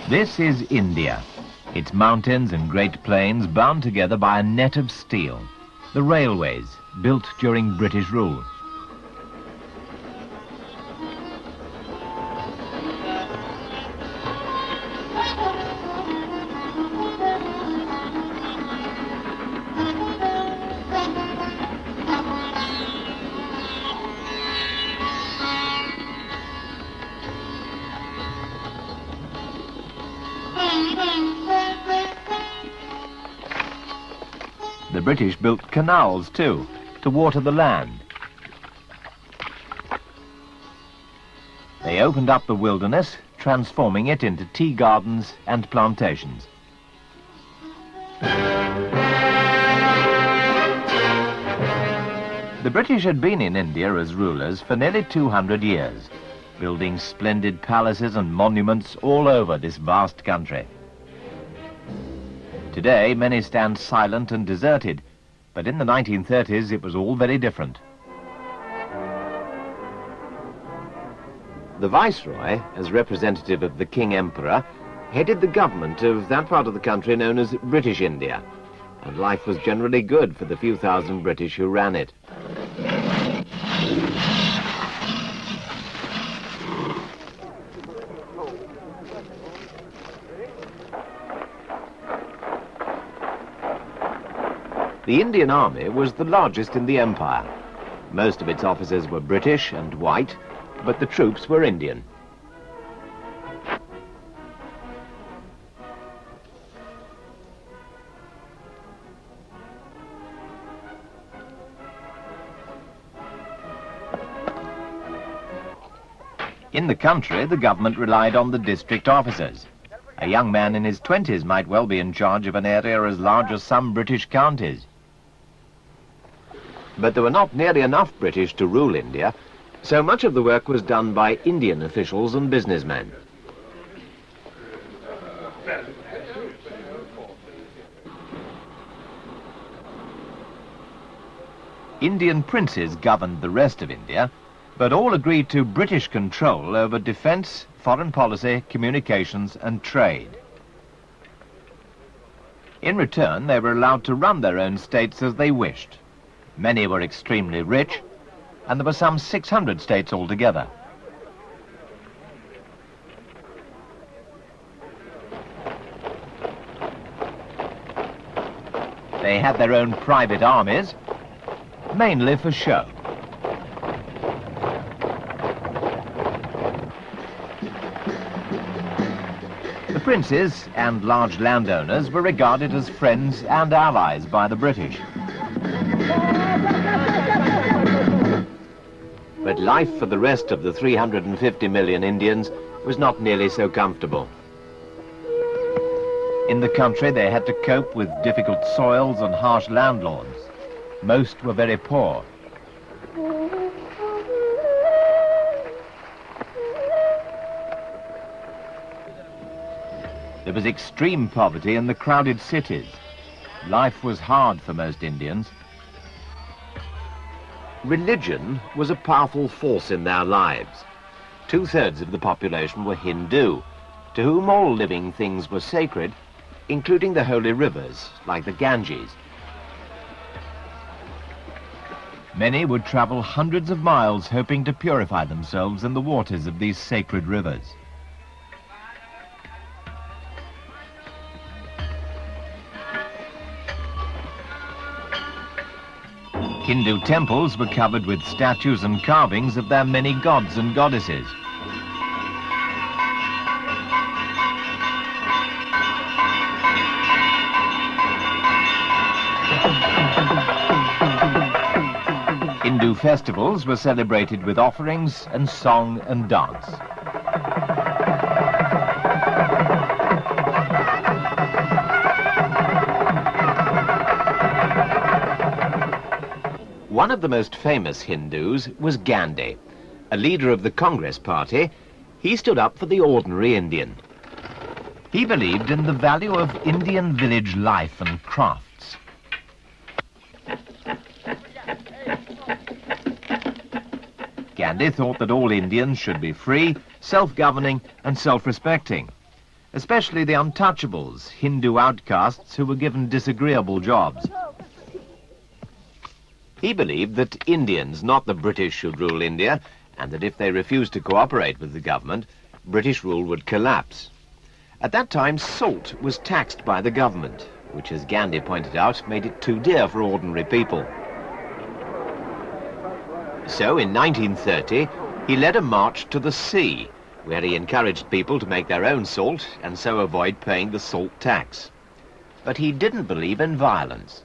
This is India. Its mountains and great plains bound together by a net of steel. The railways, built during British rule. The British built canals too, to water the land. They opened up the wilderness, transforming it into tea gardens and plantations. The British had been in India as rulers for nearly 200 years, building splendid palaces and monuments all over this vast country. Today, many stand silent and deserted, but in the 1930s it was all very different. The Viceroy, as representative of the King Emperor, headed the government of that part of the country known as British India, and life was generally good for the few thousand British who ran it. The Indian Army was the largest in the empire. Most of its officers were British and white, but the troops were Indian. In the country, the government relied on the district officers. A young man in his 20s might well be in charge of an area as large as some British counties. But there were not nearly enough British to rule India, so much of the work was done by Indian officials and businessmen. Indian princes governed the rest of India, but all agreed to British control over defense, foreign policy, communications and trade. In return, they were allowed to run their own states as they wished. Many were extremely rich, and there were some 600 states altogether. They had their own private armies, mainly for show. The princes and large landowners were regarded as friends and allies by the British. But life for the rest of the 350 million Indians was not nearly so comfortable. In the country, they had to cope with difficult soils and harsh landlords. Most were very poor. There was extreme poverty in the crowded cities. Life was hard for most Indians. Religion was a powerful force in their lives. 2/3 of the population were Hindu, to whom all living things were sacred, including the holy rivers, like the Ganges. Many would travel hundreds of miles hoping to purify themselves in the waters of these sacred rivers. Hindu temples were covered with statues and carvings of their many gods and goddesses. Hindu festivals were celebrated with offerings and song and dance. One of the most famous Hindus was Gandhi, a leader of the Congress Party. He stood up for the ordinary Indian. He believed in the value of Indian village life and crafts. Gandhi thought that all Indians should be free, self-governing and self-respecting. especially the untouchables, Hindu outcasts who were given disagreeable jobs. He believed that Indians, not the British, should rule India, and that if they refused to cooperate with the government, British rule would collapse. At that time, salt was taxed by the government, which, as Gandhi pointed out, made it too dear for ordinary people. So, in 1930, he led a march to the sea, where he encouraged people to make their own salt and so avoid paying the salt tax. But he didn't believe in violence.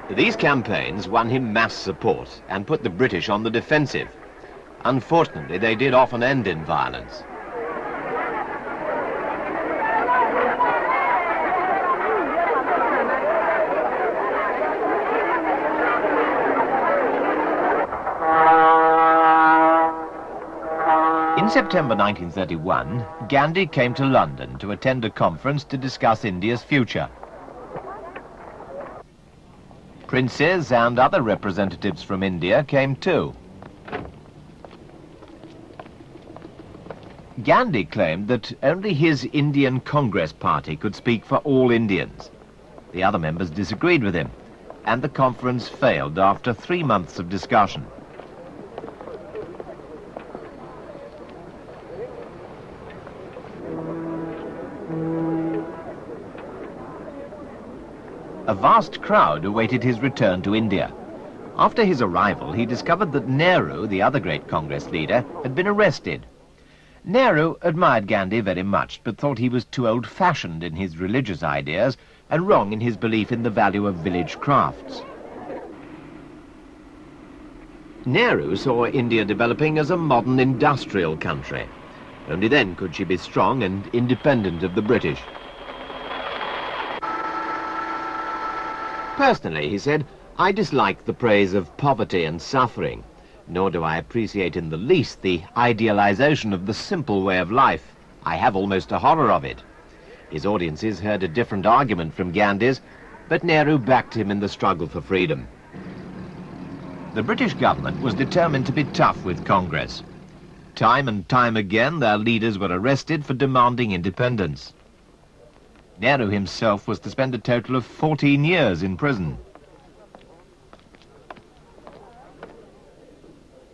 These campaigns won him mass support and put the British on the defensive. Unfortunately, they did often end in violence. In September 1931, Gandhi came to London to attend a conference to discuss India's future. Princes and other representatives from India came too. Gandhi claimed that only his Indian Congress Party could speak for all Indians. The other members disagreed with him, and the conference failed after 3 months of discussion. A vast crowd awaited his return to India. After his arrival, he discovered that Nehru, the other great Congress leader, had been arrested. Nehru admired Gandhi very much, but thought he was too old-fashioned in his religious ideas and wrong in his belief in the value of village crafts. Nehru saw India developing as a modern industrial country. Only then could she be strong and independent of the British. Personally, he said, I dislike the praise of poverty and suffering, nor do I appreciate in the least the idealization of the simple way of life. I have almost a horror of it. His audiences heard a different argument from Gandhi's, but Nehru backed him in the struggle for freedom. The British government was determined to be tough with Congress. Time and time again, their leaders were arrested for demanding independence. Nehru himself was to spend a total of 14 years in prison.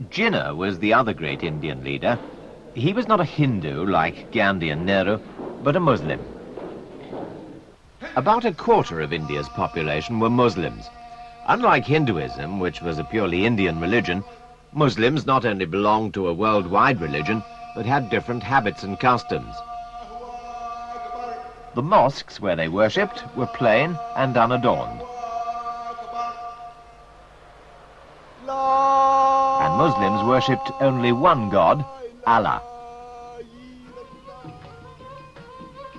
Jinnah was the other great Indian leader. He was not a Hindu like Gandhi and Nehru, but a Muslim. About a quarter of India's population were Muslims. Unlike Hinduism, which was a purely Indian religion, Muslims not only belonged to a worldwide religion, but had different habits and customs. The mosques where they worshipped were plain and unadorned. And Muslims worshipped only one God, Allah.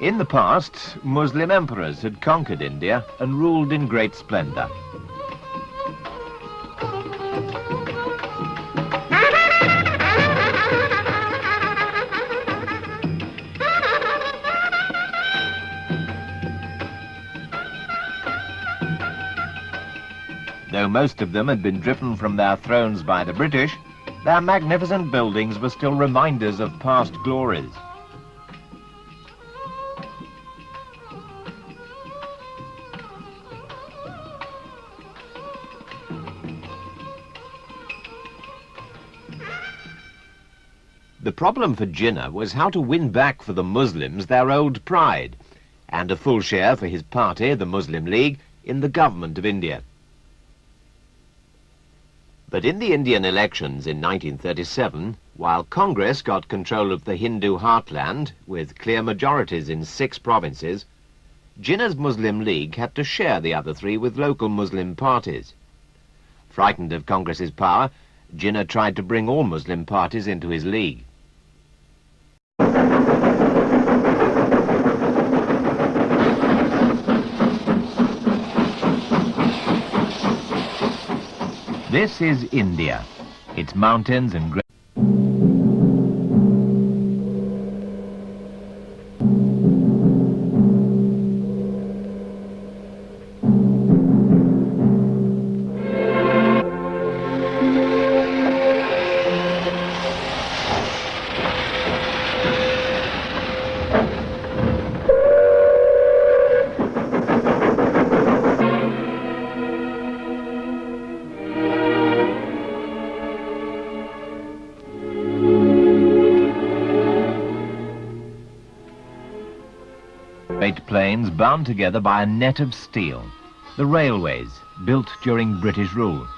In the past, Muslim emperors had conquered India and ruled in great splendor. Though most of them had been driven from their thrones by the British, their magnificent buildings were still reminders of past glories. The problem for Jinnah was how to win back for the Muslims their old pride, and a full share for his party, the Muslim League, in the government of India. But in the Indian elections in 1937, while Congress got control of the Hindu heartland, with clear majorities in 6 provinces, Jinnah's Muslim League had to share the other 3 with local Muslim parties. Frightened of Congress's power, Jinnah tried to bring all Muslim parties into his league. This is India, its mountains and great... Great plains bound together by a net of steel. The railways, built during British rule.